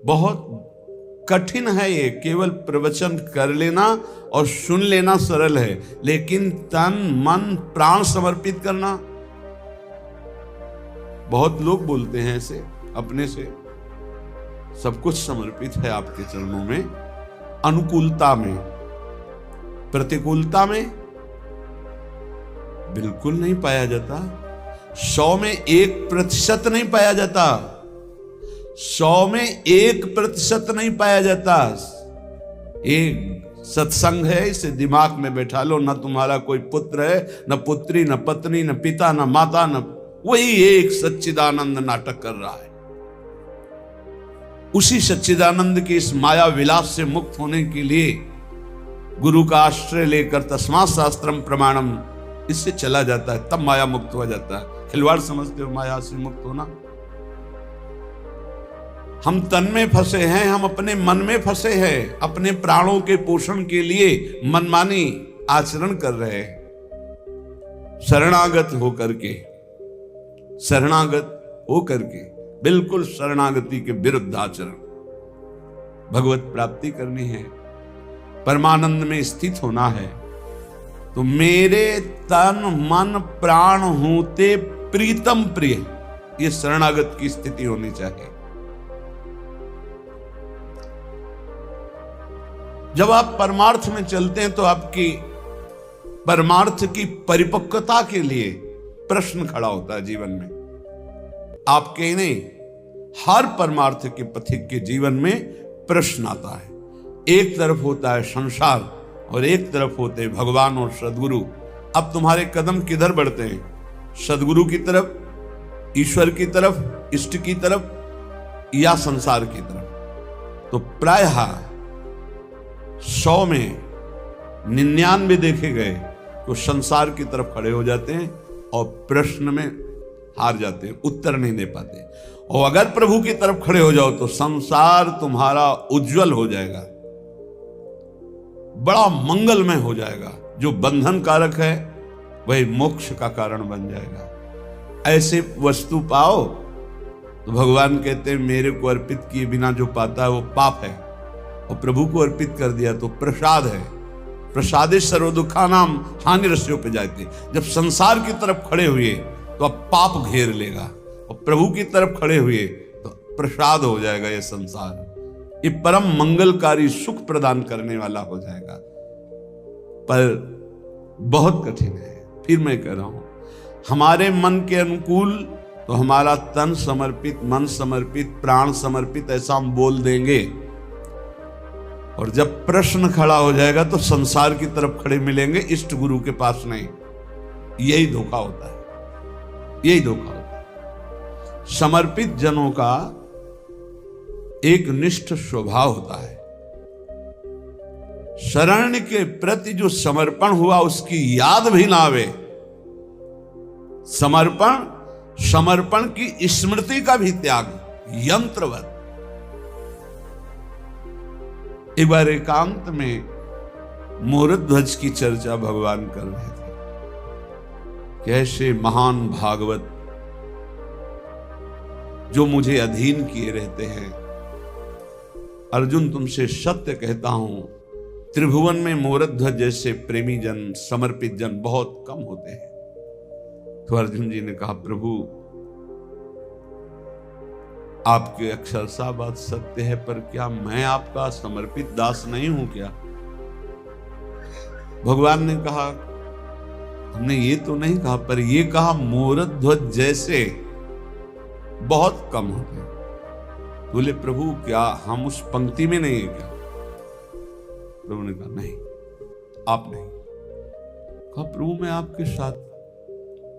बहुत कठिन है ये। केवल प्रवचन कर लेना और सुन लेना सरल है, लेकिन तन मन प्राण समर्पित करना, बहुत लोग बोलते हैं ऐसे अपने से, सब कुछ समर्पित है आपके चरणों में। अनुकूलता में, प्रतिकूलता में बिल्कुल नहीं पाया जाता। 100 में 1% नहीं पाया जाता। 100 में 1% नहीं पाया जाता। एक सत्संग है, इसे दिमाग में बैठा लो। न तुम्हारा कोई पुत्र है, न पुत्री, न पत्नी, न पिता, न माता, न वही एक सच्चिदानंद नाटक कर रहा है। उसी सच्चिदानंद के इस माया विलास से मुक्त होने के लिए गुरु का आश्रय लेकर तस्मात् शास्त्रम प्रमाणम, इससे चला जाता है, तब माया मुक्त हो जाता है। खिलवाड़ समझते हो माया से मुक्त होना? हम तन में फंसे हैं, हम अपने मन में फंसे हैं, अपने प्राणों के पोषण के लिए मनमानी आचरण कर रहे हैं। शरणागत होकर के, शरणागत होकर के, बिल्कुल शरणागति के विरुद्ध आचरण। भगवत प्राप्ति करनी है, परमानंद में स्थित होना है, तो मेरे तन मन प्राण होते प्रीतम प्रिय, ये शरणागत की स्थिति होनी चाहिए। जब आप परमार्थ में चलते हैं तो आपकी परमार्थ की परिपक्वता के लिए प्रश्न खड़ा होता है जीवन में। आपके ही नहीं, हर परमार्थ के पथिक के जीवन में प्रश्न आता है। एक तरफ होता है संसार और एक तरफ होते हैं भगवान और सदगुरु। अब तुम्हारे कदम किधर बढ़ते हैं? सदगुरु की तरफ, ईश्वर की तरफ, इष्ट की तरफ, या संसार की तरफ? तो प्रायः 100 में 99 देखे गए तो संसार की तरफ खड़े हो जाते हैं और प्रश्न में हार जाते हैं, उत्तर नहीं दे पाते। और अगर प्रभु की तरफ खड़े हो जाओ तो संसार तुम्हारा उज्जवल हो जाएगा, बड़ा मंगलमय हो जाएगा। जो बंधन कारक है वही मोक्ष का कारण बन जाएगा। ऐसे वस्तु पाओ तो भगवान कहते हैं मेरे को अर्पित किए बिना जो पाता है वो पाप है, और प्रभु को अर्पित कर दिया तो प्रसाद है। प्रसादे सर्व दुखानाम हानि रस्यों पे जाते। जब संसार की तरफ खड़े हुए तो अब पाप घेर लेगा, और प्रभु की तरफ खड़े हुए तो प्रसाद हो जाएगा। ये संसार ये परम मंगलकारी सुख प्रदान करने वाला हो जाएगा, पर बहुत कठिन है। फिर मैं कह रहा हूं, हमारे मन के अनुकूल तो हमारा तन समर्पित, मन समर्पित, प्राण समर्पित, ऐसा हम बोल देंगे, और जब प्रश्न खड़ा हो जाएगा तो संसार की तरफ खड़े मिलेंगे, इष्ट गुरु के पास नहीं। यही धोखा होता है, यही धोखा होता है। समर्पित जनों का एक निष्ठ स्वभाव होता है। शरण के प्रति जो समर्पण हुआ उसकी याद भी ना आवे। समर्पण की स्मृति का भी त्याग, यंत्रवत। एक बार एकांत में मोरध्वज की चर्चा भगवान कर रहे थे। कैसे महान भागवत जो मुझे अधीन किए रहते हैं। अर्जुन तुमसे सत्य कहता हूं, त्रिभुवन में मोरध्वज जैसे प्रेमी जन, समर्पित जन बहुत कम होते हैं। तो अर्जुन जी ने कहा, प्रभु आपके अक्षरशः बात सत्य है, पर क्या मैं आपका समर्पित दास नहीं हूं क्या? भगवान ने कहा, हमने ये तो नहीं कहा, पर ये कहा मोरध्वज जैसे बहुत कम होते हैं। बोले प्रभु क्या हम उस पंक्ति में नहीं है क्या? प्रभु ने कहा नहीं, आप नहीं। कहा प्रभु मैं आपके साथ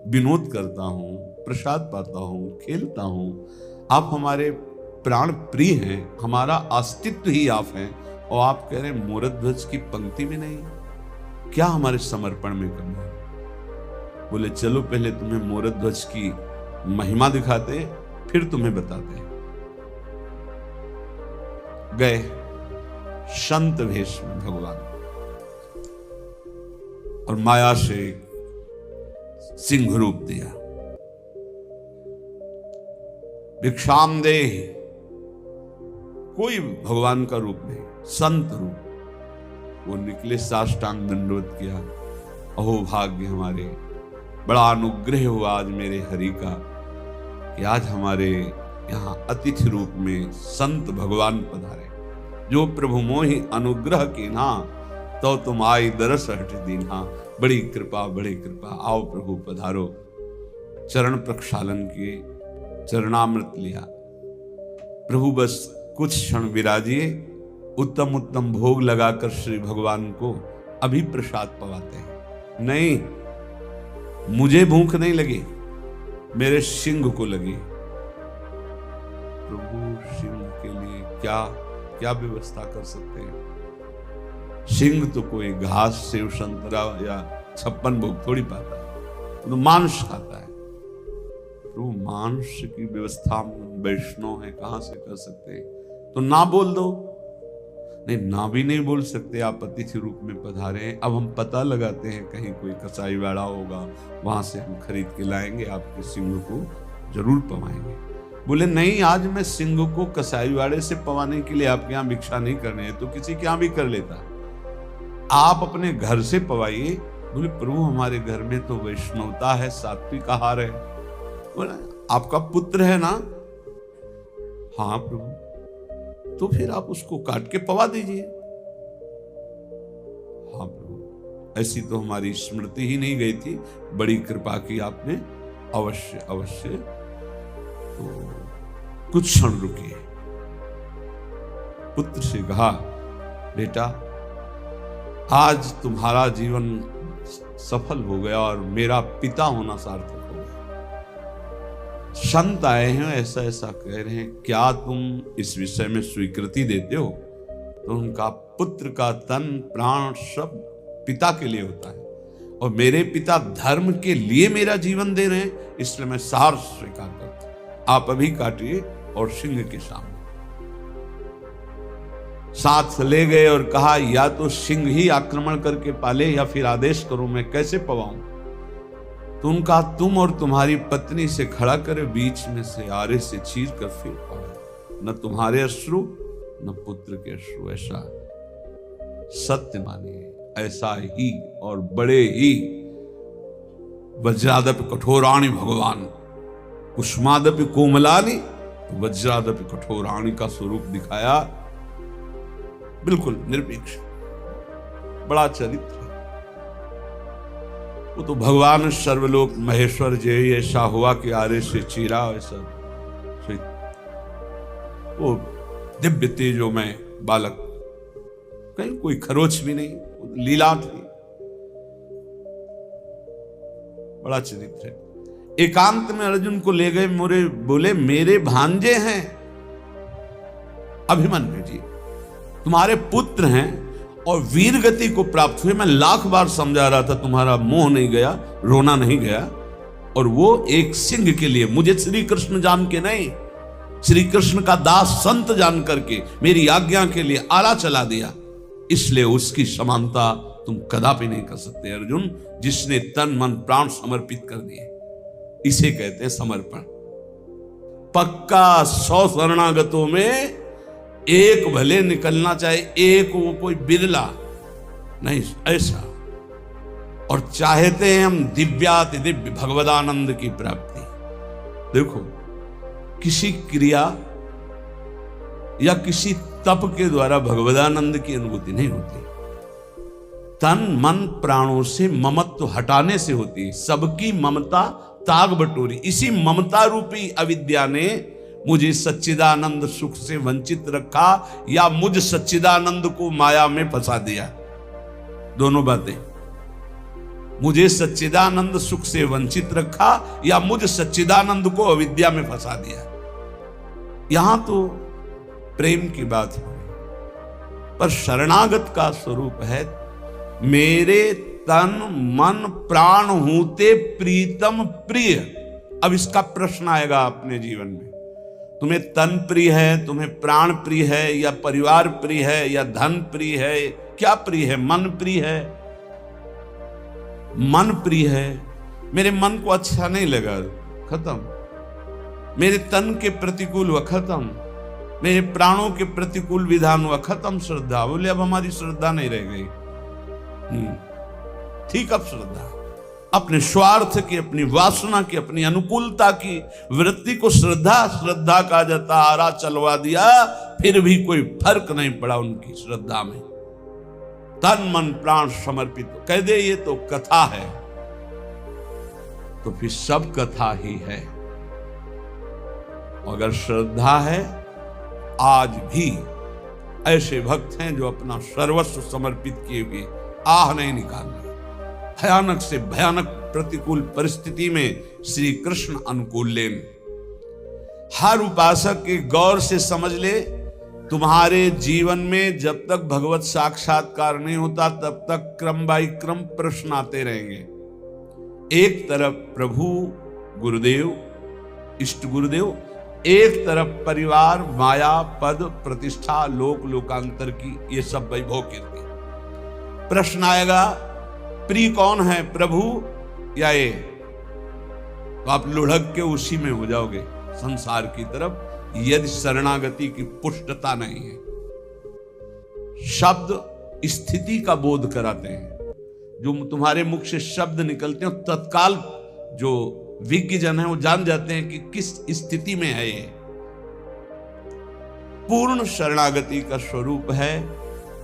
विनोद करता हूं, प्रसाद पाता हूं, खेलता हूं, आप हमारे प्राण प्रिय हैं, हमारा अस्तित्व ही आप हैं, और आप कह रहे हैं मोरध्वज की पंक्ति में नहीं। क्या हमारे समर्पण में कमी है? बोले चलो पहले तुम्हें मोरध्वज की महिमा दिखाते, फिर तुम्हें बताते हैं। गए संत वेश में भगवान, और माया से सिंह रूप दिया। भिक्षाम दे, कोई भगवान का रूप नहीं, संत रूप। वो निकले, साष्टांग दंडवत किया। अहो भाग्य हमारे, बड़ा अनुग्रह हुआ आज मेरे हरि का कि आज हमारे यहाँ अतिथि रूप में संत भगवान पधारे। जो प्रभु मोहि अनुग्रह कीन्हा, तो तुम आई दरस हट दीन्हा। बड़ी कृपा, बड़ी कृपा, आओ प्रभु पधारो। चरण प्रक्षालन किए, चरणामृत लिया। प्रभु बस कुछ क्षण विराजिए, उत्तम उत्तम भोग लगाकर श्री भगवान को अभी प्रसाद पवाते हैं। नहीं, मुझे भूख नहीं लगी, मेरे सिंह को लगी। प्रभु सिंह के लिए क्या क्या व्यवस्था कर सकते हैं? सिंह तो कोई घास, सेव, संतरा या 56 भोग थोड़ी पाता है, तो मांस खाता है। तो मांस की व्यवस्था वैष्णव है, कहां से कर सकते हैं? तो ना बोल दो। नहीं, ना भी नहीं बोल सकते, आप अतिथि रूप में पधारे हैं। अब हम पता लगाते हैं, कहीं कोई कसाई वाड़ा होगा, वहां से हम खरीद के लाएंगे, आपके सिंह को जरूर पवाएंगे। बोले नहीं, आज मैं सिंह को कसाई वाड़े से पवाने के लिए आपके यहाँ भिक्षा नहीं करने है, तो किसी के यहाँ भी कर लेता, आप अपने घर से पवाइए। बोले प्रभु हमारे घर में तो वैष्णवता है, सात्विक आहार है। बोले आपका पुत्र है ना? हाँ प्रभु। तो फिर आप उसको काट के पवा दीजिए। हाँ प्रभु, ऐसी तो हमारी स्मृति ही नहीं गई थी, बड़ी कृपा की आपने, अवश्य अवश्य। तो कुछ क्षण रुकिए। पुत्र से कहा, बेटा आज तुम्हारा जीवन सफल हो गया और मेरा पिता होना सार्थक हो गया। संत आए हैं, ऐसा ऐसा कह रहे हैं, क्या तुम इस विषय में स्वीकृति देते हो? तो उनका पुत्र का तन प्राण सब पिता के लिए होता है, और मेरे पिता धर्म के लिए मेरा जीवन दे रहे हैं, इसलिए मैं सार स्वीकार करता हूं। आप अभी काटिए और सिंह के सामने साथ ले गए और कहा, या तो सिंह ही आक्रमण करके पाले या फिर आदेश करो, मैं कैसे पवाऊं? तो उनका, तुम और तुम्हारी पत्नी से खड़ा करे, बीच में से आरे से चीर कर फिर पवाओ। न तुम्हारे अश्रु न पुत्र के अश्रु। ऐसा सत्य मानिए, ऐसा ही और बड़े ही। वज्रादपि कठोराणि भगवान कुसुमादपि कोमलानि, तो वज्रादपि कठोराणि का स्वरूप दिखाया, बिल्कुल निरपेक्ष, बड़ा चरित्र है। वो तो भगवान सर्वलोक महेश्वर जय ऐसा हुआ कि आरे से चीरा, ऐसा वो दिव्य तेजो में बालक, कहीं कोई खरोच भी नहीं, लीला थी, बड़ा चरित्र है। एकांत में अर्जुन को ले गए, मोरे बोले मेरे भांजे हैं अभिमन्यु जी, तुम्हारे पुत्र हैं और वीर गति को प्राप्त हुए। मैं लाख बार समझा रहा था, तुम्हारा मोह नहीं गया, रोना नहीं गया, और वो एक सिंह के लिए, मुझे श्री कृष्ण जान के नहीं, श्री कृष्ण का दास संत जान करके मेरी आज्ञा के लिए आला चला दिया, इसलिए उसकी समानता तुम कदापि नहीं कर सकते अर्जुन, जिसने तन मन प्राण समर्पित कर दिए। इसे कहते हैं समर्पण। पक्का 100 शरणागतों में एक भले निकलना चाहे, एक वो कोई बिरला नहीं, ऐसा। और चाहते हैं हम दिव्याति दिव्य भगवदानंद की प्राप्ति। देखो, किसी क्रिया या किसी तप के द्वारा भगवदानंद की अनुभूति नहीं होती, तन मन प्राणों से ममत्व हटाने से होती है। सबकी ममता ताग बटोरी, इसी ममता रूपी अविद्या ने मुझे सच्चिदानंद सुख से वंचित रखा, या मुझ सच्चिदानंद को माया में फंसा दिया। दोनों बातें, मुझे सच्चिदानंद सुख से वंचित रखा या मुझ सच्चिदानंद को अविद्या में फंसा दिया। यहां तो प्रेम की बात है, पर शरणागत का स्वरूप है, मेरे तन मन प्राण हूते प्रीतम प्रिय। अब इसका प्रश्न आएगा अपने जीवन में, तुम्हें तन प्रिय है, तुम्हें प्राण प्रिय है, या परिवार प्रिय है, या धन प्रिय है, क्या प्रिय है? मन प्रिय है। मन प्रिय है, मेरे मन को अच्छा नहीं लगा, खत्म। मेरे तन के प्रतिकूल हुआ, खत्म। मेरे प्राणों के प्रतिकूल विधान हुआ, खत्म श्रद्धा। बोले अब हमारी श्रद्धा नहीं रह गई। ठीक, अब श्रद्धा अपने स्वार्थ की, अपनी वासना की, अपनी अनुकूलता की वृत्ति को श्रद्धा कहा जाता। आरा चलवा दिया, फिर भी कोई फर्क नहीं पड़ा उनकी श्रद्धा में। तन मन प्राण समर्पित कह दे ये तो कथा है, तो फिर सब कथा ही है। अगर श्रद्धा है, आज भी ऐसे भक्त हैं जो अपना सर्वस्व समर्पित किए हुए आह नहीं निकाल रहे। भयानक से भयानक प्रतिकूल परिस्थिति में श्री कृष्ण अनुकूल लेन। हर उपासक के गौर से समझ ले, तुम्हारे जीवन में जब तक भगवत साक्षात्कार नहीं होता तब तक क्रम बाई क्रम प्रश्न आते रहेंगे। एक तरफ प्रभु गुरुदेव, इष्ट गुरुदेव, एक तरफ परिवार, माया, पद, प्रतिष्ठा, लोक लोकांतर की ये सब वैभव कीर्ति। प्रश्न आएगा, प्रिय कौन है, प्रभु या ये? तो आप लुढ़क के उसी में हो जाओगे संसार की तरफ, यदि शरणागति की पुष्टता नहीं है। शब्द स्थिति का बोध कराते हैं। जो तुम्हारे मुख से शब्द निकलते हैं तत्काल जो विज्ञ जन है वो जान जाते हैं कि किस स्थिति में है ये। पूर्ण शरणागति का स्वरूप है,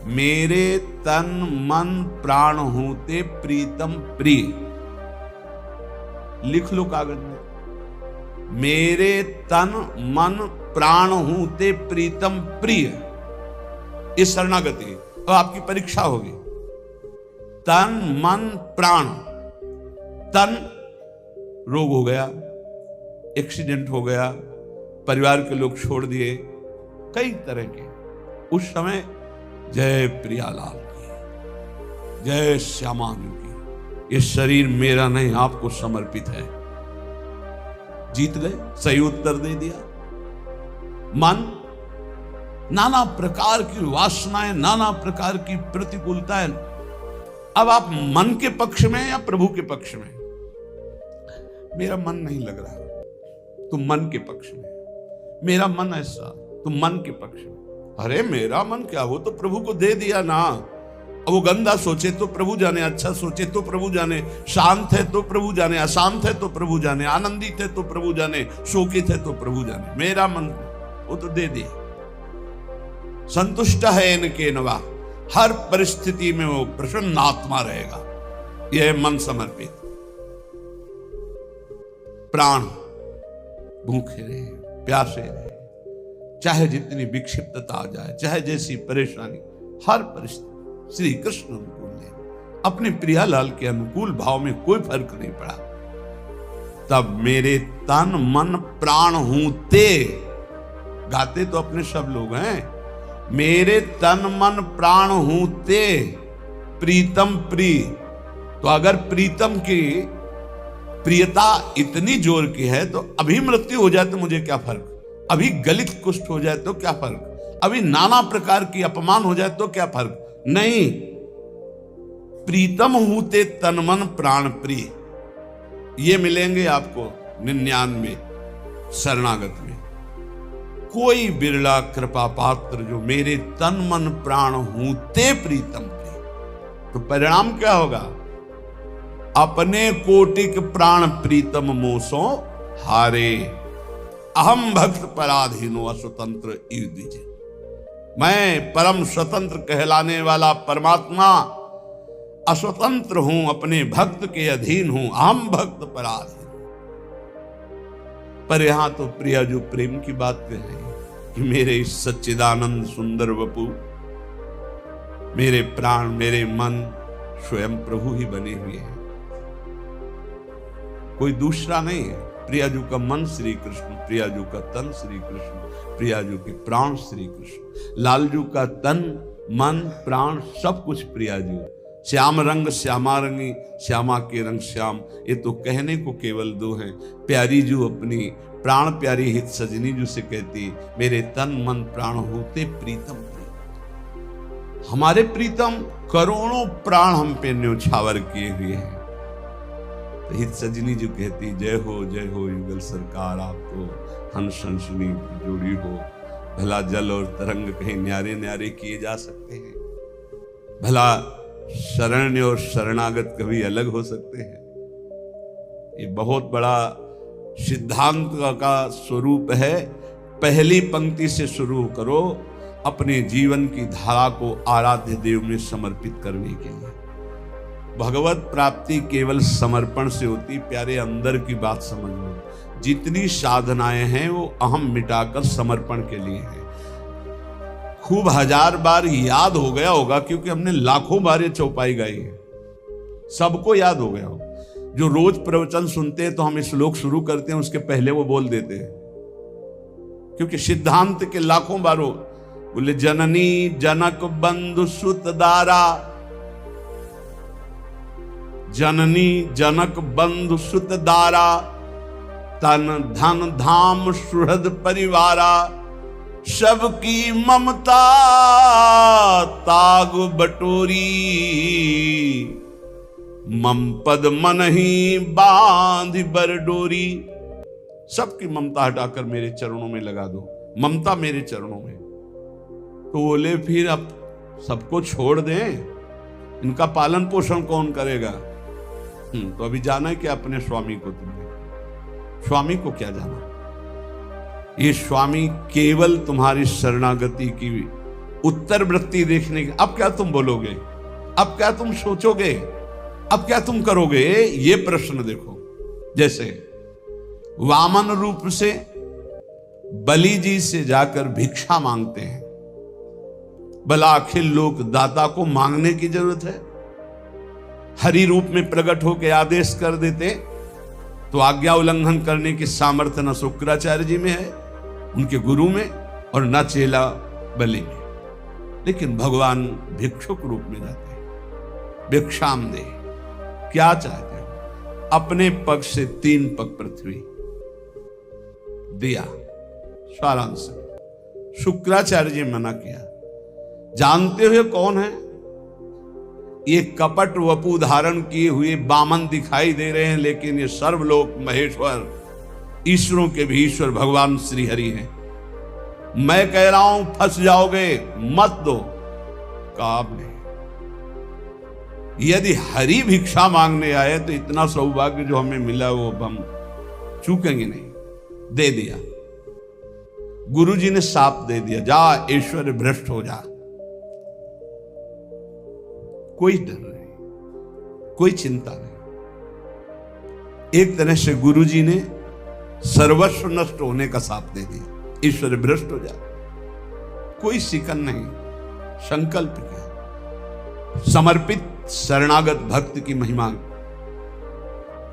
मेरे तन मन प्राण होते प्रीतम प्रिय। लिख लो कागज में, मेरे तन मन प्राण होते प्रीतम प्रिय। इस शरणागति अब आपकी परीक्षा होगी। तन मन प्राण। तन रोग हो गया, एक्सीडेंट हो गया, परिवार के लोग छोड़ दिए, कई तरह के। उस समय जय प्रियालाल की, जय श्यामानु की, ये शरीर मेरा नहीं आपको समर्पित है। जीत गए, सही उत्तर दे दिया। मन, नाना प्रकार की वासनाएं, नाना प्रकार की प्रतिकूलताएं। अब आप मन के पक्ष में या प्रभु के पक्ष में? मेरा मन नहीं लग रहा, तुम मन के पक्ष में। मेरा मन ऐसा, तुम मन के पक्ष में। अरे मेरा मन क्या, हो तो प्रभु को दे दिया ना। अब वो गंदा सोचे तो प्रभु जाने, अच्छा सोचे तो प्रभु जाने, शांत है तो प्रभु जाने, अशांत है तो प्रभु जाने, आनंदित है तो प्रभु जाने, शोकित है तो प्रभु जाने। मेरा मन वो तो दे दिया। संतुष्ट है इनके नवा, हर परिस्थिति में वो प्रसन्न आत्मा रहेगा। यह मन समर्पित। प्राण भूखे रहे, प्यासे रहे, चाहे जितनी विक्षिप्तता आ जाए, चाहे जैसी परेशानी, हर परिस्थिति श्री कृष्ण अनुकूल ले। अपने प्रियालाल के अनुकूल भाव में कोई फर्क नहीं पड़ा। तब मेरे तन मन प्राण हूं ते, गाते तो अपने सब लोग हैं, मेरे तन मन प्राण हूं ते प्रीतम प्रिय। तो अगर प्रीतम की प्रियता इतनी जोर की है तो अभी मृत्यु हो जाए तो मुझे क्या फर्क, अभी गलित कुष्ठ हो जाए तो क्या फर्क, अभी नाना प्रकार की अपमान हो जाए तो क्या फर्क नहीं। प्रीतम हूते तन मन प्राण प्रिय, ये मिलेंगे आपको 99 शरणागत में। कोई बिरला कृपा पात्र जो मेरे तन मन प्राण हूते प्रीतम प्रिय। तो परिणाम क्या होगा, अपने कोटिक प्राण प्रीतम मोसो हारे, अहम भक्त पराधीनो अस्वतंत्र युद्ध। मैं परम स्वतंत्र कहलाने वाला परमात्मा अस्वतंत्र हूं, अपने भक्त के अधीन हूं, अहम भक्त पराधीन। पर यहां तो प्रिया जो प्रेम की बात कहे कि मेरे इस सच्चिदानंद सुंदर वपु, मेरे प्राण, मेरे मन स्वयं प्रभु ही बने हुए हैं, कोई दूसरा नहीं है। प्रियाजू का मन श्री कृष्ण, प्रियाजू का तन श्री कृष्ण, प्रियाजू के प्राण श्री कृष्ण, लालजू का तन मन प्राण सब कुछ प्रियाजू। श्याम रंग श्यामा रंगी, श्यामा के रंग श्याम, ये तो कहने को केवल दो हैं। प्यारी जू अपनी प्राण प्यारी हित सजनी जू से कहती, मेरे तन मन प्राण होते प्रीतम प्रिय। हमारे प्रीतम करोड़ों प्राण हम पे न्योछावर किए हुए हैं। तो हित सजनी जो कहती, जय हो युगल सरकार, आपको हंस हंसनी की जोड़ी हो, भला जल और तरंग कहीं न्यारे न्यारे किए जा सकते हैं? भला शरण्य और शरणागत कभी अलग हो सकते हैं? ये बहुत बड़ा सिद्धांत का स्वरूप है। पहली पंक्ति से शुरू करो अपने जीवन की धारा को आराध्य देव में समर्पित करने के लिए। भगवत प्राप्ति केवल समर्पण से होती। प्यारे, अंदर की बात समझ लो, जितनी साधनाएं हैं वो अहम मिटाकर समर्पण के लिए है। खूब 1000 बार याद हो गया होगा, क्योंकि हमने लाखों बार ये चौपाई गाई है, सबको याद हो गया होगा। जो रोज प्रवचन सुनते हैं तो हम श्लोक शुरू करते हैं, उसके पहले वो बोल देते हैं, क्योंकि सिद्धांत के लाखों बार हो। बोले जननी जनक बंधु सुत दारा, जननी जनक बंधु सुत दारा, तन धन धाम सुहृद परिवारा, सबकी ममता ताग बटोरी, मम पद मन ही बांध बरडोरी। सबकी ममता हटाकर मेरे चरणों में लगा दो, ममता मेरे चरणों में। तो बोले फिर अब सबको छोड़ दें, इनका पालन पोषण कौन करेगा? तो अभी जाना है कि अपने स्वामी को, तुमने स्वामी को क्या जाना? ये स्वामी केवल तुम्हारी शरणागति की उत्तर वृत्ति देखने के। अब क्या तुम बोलोगे? अब क्या तुम सोचोगे? अब क्या तुम करोगे? ये प्रश्न देखो। जैसे वामन रूप से बलि जी से जाकर भिक्षा मांगते हैं, भला अखिल लोक दाता को मांगने की जरूरत है? हरि रूप में प्रकट होकर आदेश कर देते तो आज्ञा उल्लंघन करने की सामर्थ्य न शुक्राचार्य जी में है, उनके गुरु में, और न चेला बलि में। लेकिन भगवान भिक्षुक रूप में जाते हैं। भिक्षाम दे, क्या चाहते हो? अपने पग से 3 पग पृथ्वी दिया। सारांश, शुक्राचार्य जी मना किया। जानते हुए कौन है? ये कपट वपु धारण किए हुए बामन दिखाई दे रहे हैं, लेकिन ये सर्वलोक महेश्वर, ईश्वरों के भी ईश्वर भगवान श्री हरि हैं। मैं कह रहा हूं फंस जाओगे, मत दो। काम नहीं। यदि हरि भिक्षा मांगने आए तो इतना सौभाग्य जो हमें मिला वो हम चूकेंगे नहीं। दे दिया, गुरुजी ने साप दे दिया, जा ईश्वर भ्रष्ट हो जा। कोई डर नहीं, कोई चिंता नहीं। एक तरह से गुरुजी ने सर्वस्व नष्ट होने का साप दे दिया, ईश्वर भ्रष्ट हो जा। कोई सिकन नहीं, संकल्प किया। समर्पित शरणागत भक्त की महिमा।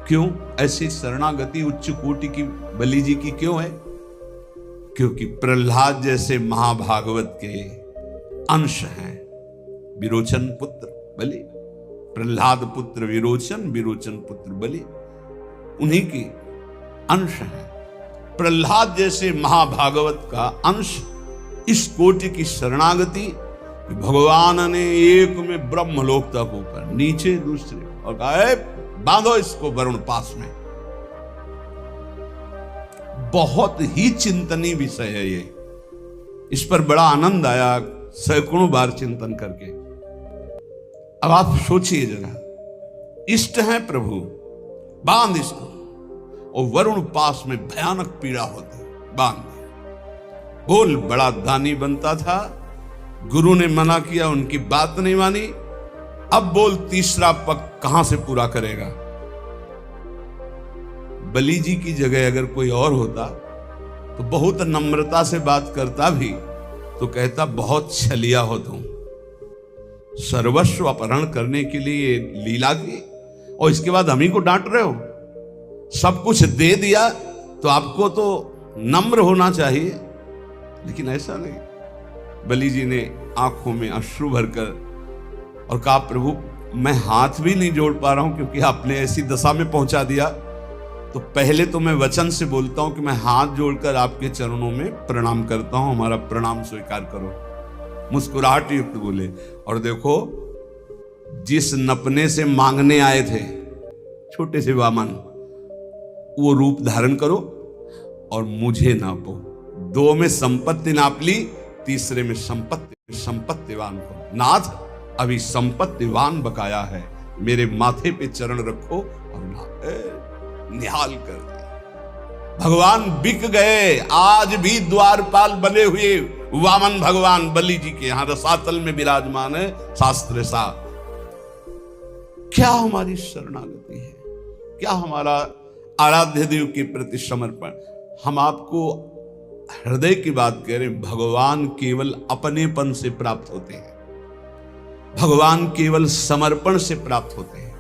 क्यों ऐसी शरणागति उच्च कोटि की बलि जी की क्यों है? क्योंकि प्रहलाद जैसे महाभागवत के अंश हैं। विरोचन पुत्र बलि, प्रहलाद पुत्र विरोचन, विरोचन पुत्र बलि, उन्हीं की अंश है। प्रहलाद जैसे महाभागवत का अंश, इस कोटि की शरणागति भगवान ने एक में ब्रह्मलोक तक ऊपर, नीचे दूसरे, और कहा बांधो इसको वरुण पास में। बहुत ही चिंतनीय विषय है ये। इस पर बड़ा आनंद आया सैकड़ों बार चिंतन करके। अब आप सोचिए जरा, इष्ट है प्रभु, बांध इसको, और वरुण पास में भयानक पीड़ा होती, बांध दिया। बोल बड़ा दानी बनता था, गुरु ने मना किया, उनकी बात नहीं मानी। अब बोल तीसरा पग कहां से पूरा करेगा? बलि जी की जगह अगर कोई और होता तो बहुत नम्रता से बात करता भी, तो कहता बहुत छलिया हो तुम, सर्वस्व अपहरण करने के लिए लीला की, और इसके बाद हम ही को डांट रहे हो। सब कुछ दे दिया तो आपको तो नम्र होना चाहिए, लेकिन ऐसा नहीं। बलि जी ने आंखों में अश्रु भरकर और कहा, प्रभु मैं हाथ भी नहीं जोड़ पा रहा हूं, क्योंकि आपने ऐसी दशा में पहुंचा दिया। तो पहले तो मैं वचन से बोलता हूं कि मैं हाथ जोड़कर आपके चरणों में प्रणाम करता हूं, हमारा प्रणाम स्वीकार करो। मुस्कुराहट युक्त बोले, और देखो जिस नपने से मांगने आए थे, छोटे से वामन, वो रूप धारण करो और मुझे नापो, दो में संपत्ति नाप ली, तीसरे में संपत्तिवान को नाथ अभी संपत्तिवान बकाया है, मेरे माथे पे चरण रखो और निहाल कर दे। भगवान बिक गए। आज भी द्वारपाल बने हुए वामन भगवान बलि जी के यहां रसातल में विराजमान है शास्त्र साहब। क्या हमारी शरणागति है, क्या हमारा आराध्य देव के प्रति समर्पण। हम आपको हृदय की बात कह रहे हैं, भगवान केवल अपनेपन से प्राप्त होते हैं, भगवान केवल समर्पण से प्राप्त होते हैं।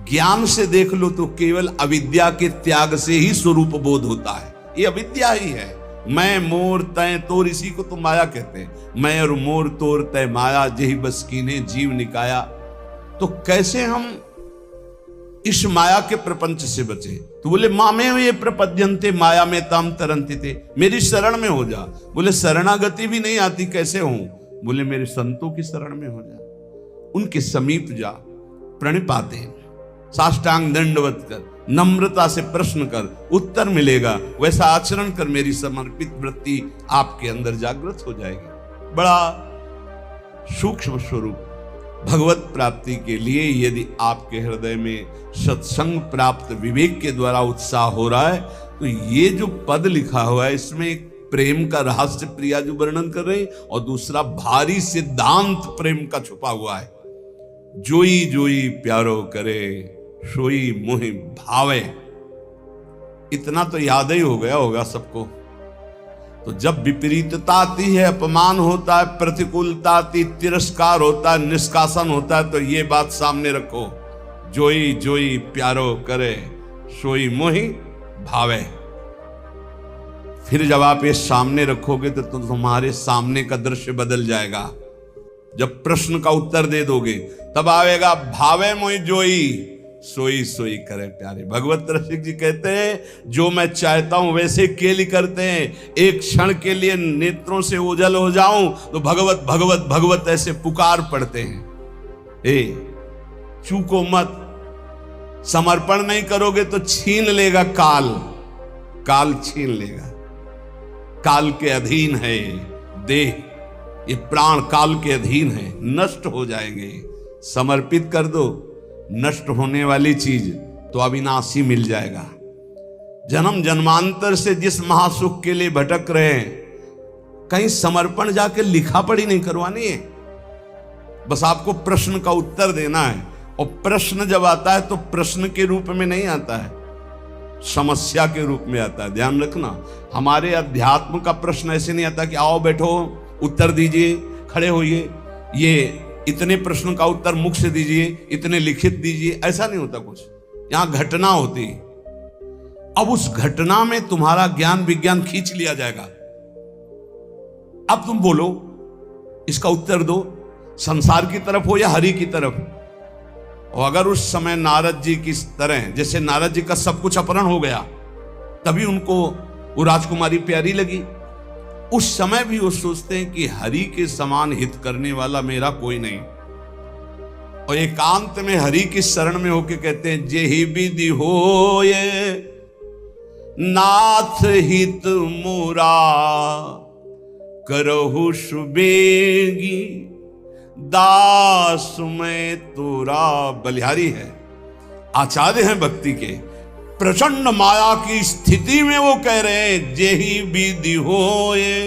ज्ञान से देख लो तो केवल अविद्या के त्याग से ही स्वरूप बोध होता है, ये अविद्या ही है। मैं मोर तय तोर, इसी को तो माया कहते हैं। मैं और मोर तोर तय माया, जेहि बस कीने जीव निकाया। तो कैसे हम इस माया के प्रपंच से बचे? तो बोले मामे ये प्रपद्यन्ते माया में ताम तरंती थे, मेरी शरण में हो जा। बोले शरणागति भी नहीं आती, कैसे हूं? बोले मेरे संतों की शरण में हो जा, उनके समीप जा, प्रणिपाते साष्टांग दंडवत कर, नम्रता से प्रश्न कर, उत्तर मिलेगा। वैसा आचरण कर, मेरी समर्पित वृत्ति आपके अंदर जागृत हो जाएगी। बड़ा सूक्ष्म स्वरूप भगवत प्राप्ति के लिए यदि आपके हृदय में सत्संग प्राप्त विवेक के द्वारा उत्साह हो रहा है, तो ये जो पद लिखा हुआ है इसमें एक प्रेम का रहस्य प्रिया जो वर्णन कर रहे हैं, और दूसरा भारी सिद्धांत प्रेम का छुपा हुआ है। जोई जोई प्यारो करे, सोई मोहि भावे। इतना तो याद ही हो गया होगा सबको। तो जब विपरीतता आती है, अपमान होता है, प्रतिकूलता आती, तिरस्कार होता है, निष्कासन होता है, तो ये बात सामने रखो, जोई जोई प्यारो करे, सोई मोहि भावे। फिर जब आप ये सामने रखोगे तो तुम्हारे सामने का दृश्य बदल जाएगा। जब प्रश्न का उत्तर दे दोगे तब आएगा भावे मोहि जोई, सोई सोई करे प्यारे। भगवत रसिक जी कहते हैं, जो मैं चाहता हूं वैसे केली करते हैं। एक क्षण के लिए नेत्रों से ओझल हो जाऊं तो भगवत भगवत भगवत ऐसे पुकार पड़ते हैं। चूको मत, समर्पण नहीं करोगे तो छीन लेगा काल, काल छीन लेगा। काल के अधीन है देह, ये प्राण काल के अधीन है, नष्ट हो जाएंगे। समर्पित कर दो, नष्ट होने वाली चीज तो अविनाशी मिल जाएगा। जन्म जन्मांतर से जिस महासुख के लिए भटक रहे हैं, कहीं समर्पण जाके लिखा पढ़ी नहीं करवानी है, बस आपको प्रश्न का उत्तर देना है। और प्रश्न जब आता है तो प्रश्न के रूप में नहीं आता है, समस्या के रूप में आता है। ध्यान रखना, हमारे अध्यात्म का प्रश्न ऐसे नहीं आता कि आओ बैठो उत्तर दीजिए, खड़े होइए, ये इतने प्रश्न का उत्तर मुख से दीजिए, इतने लिखित दीजिए, ऐसा नहीं होता कुछ। यहां घटना होती है। अब उस घटना में तुम्हारा ज्ञान विज्ञान खींच लिया जाएगा। अब तुम बोलो, इसका उत्तर दो, संसार की तरफ हो या हरि की तरफ। और अगर उस समय नारद जी की तरह, जैसे नारद जी का सब कुछ अपहरण हो गया, तभी उनको वो राजकुमारी प्यारी लगी, उस समय भी वो सोचते हैं कि हरि के समान हित करने वाला मेरा कोई नहीं। और एकांत में हरि की शरण में होके कहते हैं, जेहि विधि होए नाथ हित मोरा, करहु सुबेगी दास मैं तोरा। बलिहारी है, आचार्य हैं भक्ति के, प्रचंड माया की स्थिति में वो कह रहे हैं, जेहि विधि होए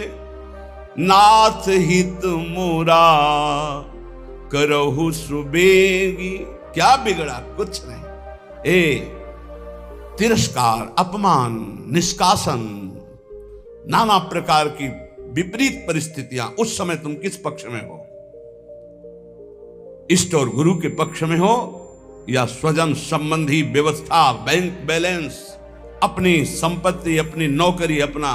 नाथ हित मोरा, करहु सुबेगी। क्या बिगड़ा? कुछ नहीं। तिरस्कार, अपमान, निष्कासन, नाना प्रकार की विपरीत परिस्थितियां, उस समय तुम किस पक्ष में हो? इष्ट और गुरु के पक्ष में हो या स्वजन संबंधी व्यवस्था, बैंक बैलेंस, अपनी संपत्ति, अपनी नौकरी, अपना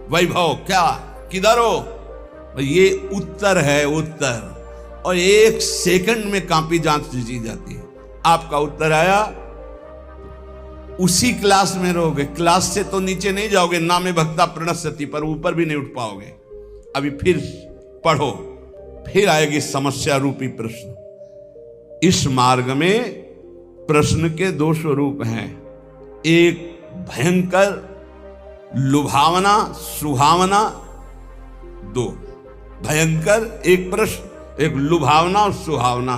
वैभव, क्या किधर हो? ये उत्तर है, उत्तर। और एक सेकंड में कॉपी जांच दी जाती है। आपका उत्तर आया, उसी क्लास में रहोगे, क्लास से तो नीचे नहीं जाओगे, नामे भक्ता प्रणश्यति, पर ऊपर भी नहीं उठ पाओगे। अभी फिर पढ़ो, फिर आएगी समस्या रूपी प्रश्न। इस मार्ग में प्रश्न के दो स्वरूप हैं, एक भयंकर लुभावना सुहावना दो, भयंकर एक प्रश्न, एक लुभावना और सुहावना।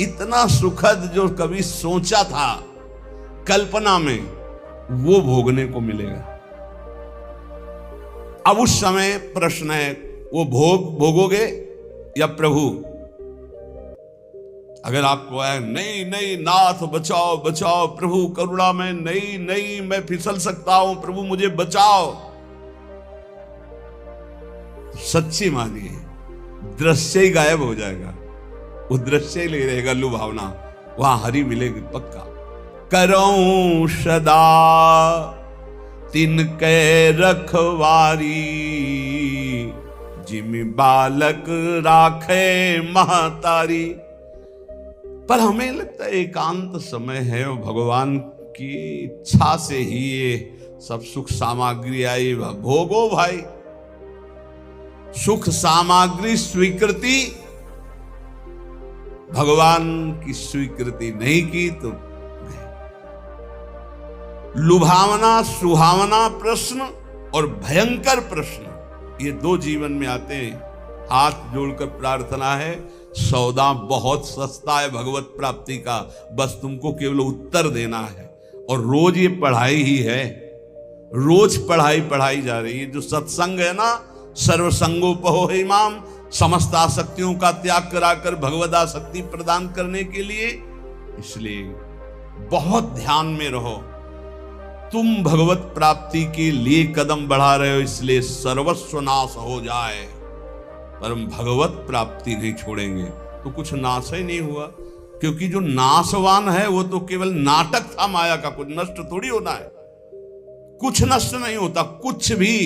इतना सुखद जो कभी सोचा था कल्पना में, वो भोगने को मिलेगा। अब उस समय प्रश्न है, वो भोगोगे या प्रभु? अगर आपको है नहीं नहीं नाथ बचाओ बचाओ, प्रभु करुणा में, नहीं नहीं मैं फिसल सकता हूं, प्रभु मुझे बचाओ, सच्ची मानिए दृश्य ही गायब हो जाएगा, वो दृश्य ही ले रहेगा लुभावना, वहां हरि मिलेगी पक्का। करऊं सदा तिनके रखवारी, जिमि बालक राखे महतारी। पर हमें लगता है एकांत समय है और भगवान की इच्छा से ही ये सब सुख सामग्री आई, भोगो भाई। सुख सामग्री स्वीकृति, भगवान की स्वीकृति नहीं की तो लुभावना सुहावना प्रश्न और भयंकर प्रश्न, ये दो जीवन में आते हैं। हाथ जोड़कर प्रार्थना है, सौदा बहुत सस्ता है भगवत प्राप्ति का, बस तुमको केवल उत्तर देना है। और रोज ये पढ़ाई ही है, रोज पढ़ाई जा रही है। जो सत्संग है ना, सर्वसंगोपहो है इमाम, समस्त आसक्तियों का त्याग कराकर भगवद आसक्ति प्रदान करने के लिए। इसलिए बहुत ध्यान में रहो, तुम भगवत प्राप्ति के लिए कदम बढ़ा रहे हो, इसलिए सर्वस्व नाश हो जाए पर हम भगवत प्राप्ति नहीं छोड़ेंगे तो कुछ नाश ही नहीं हुआ। क्योंकि जो नाशवान है वो तो केवल नाटक था माया का, कुछ नष्ट थोड़ी होना है, कुछ नष्ट नहीं होता, कुछ भी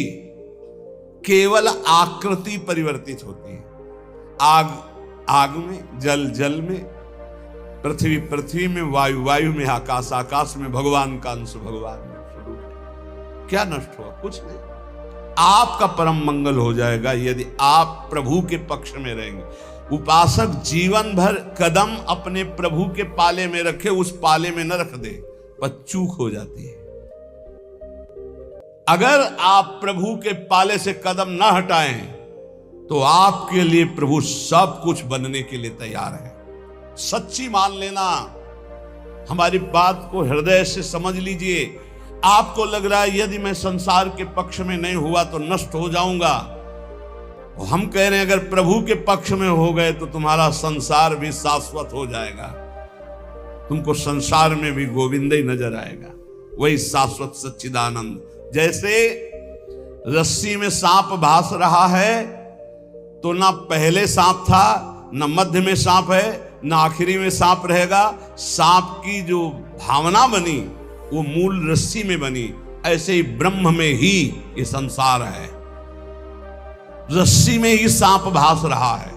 केवल आकृति परिवर्तित होती है। आग आग में, जल जल में, पृथ्वी पृथ्वी में, वायु वायु में, आकाश आकाश में, भगवान का अंश भगवान में स्वरूप। क्या नष्ट हुआ? कुछ नहीं। आपका परम मंगल हो जाएगा यदि आप प्रभु के पक्ष में रहेंगे। उपासक जीवन भर कदम अपने प्रभु के पाले में रखे, उस पाले में न रख दे, पर चूक हो जाती है। अगर आप प्रभु के पाले से कदम न हटाएं तो आपके लिए प्रभु सब कुछ बनने के लिए तैयार है। सच्ची मान लेना, हमारी बात को हृदय से समझ लीजिए। आपको लग रहा है यदि मैं संसार के पक्ष में नहीं हुआ तो नष्ट हो जाऊंगा, हम कह रहे हैं अगर प्रभु के पक्ष में हो गए तो तुम्हारा संसार भी शाश्वत हो जाएगा, तुमको संसार में भी गोविंद ही नजर आएगा, वही शाश्वत सच्चिदानंद। जैसे रस्सी में सांप भास रहा है तो ना पहले सांप था, ना मध्य में सांप है, ना आखिरी में सांप रहेगा। सांप की जो भावना बनी वो मूल रस्सी में बनी, ऐसे ही ब्रह्म में ही ये संसार है, रस्सी में ही सांप भास रहा है,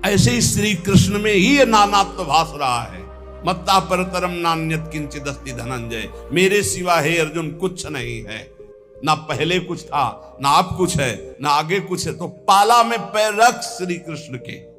ऐसे ही श्री कृष्ण में ही ये नानात्व भास रहा है। मत्ता परतरम नान्यत किंचित अस्ति धनंजय, मेरे सिवा हे अर्जुन कुछ नहीं है, ना पहले कुछ था, ना अब कुछ है, ना आगे कुछ है। तो पाला में पैर रख श्री कृष्ण के,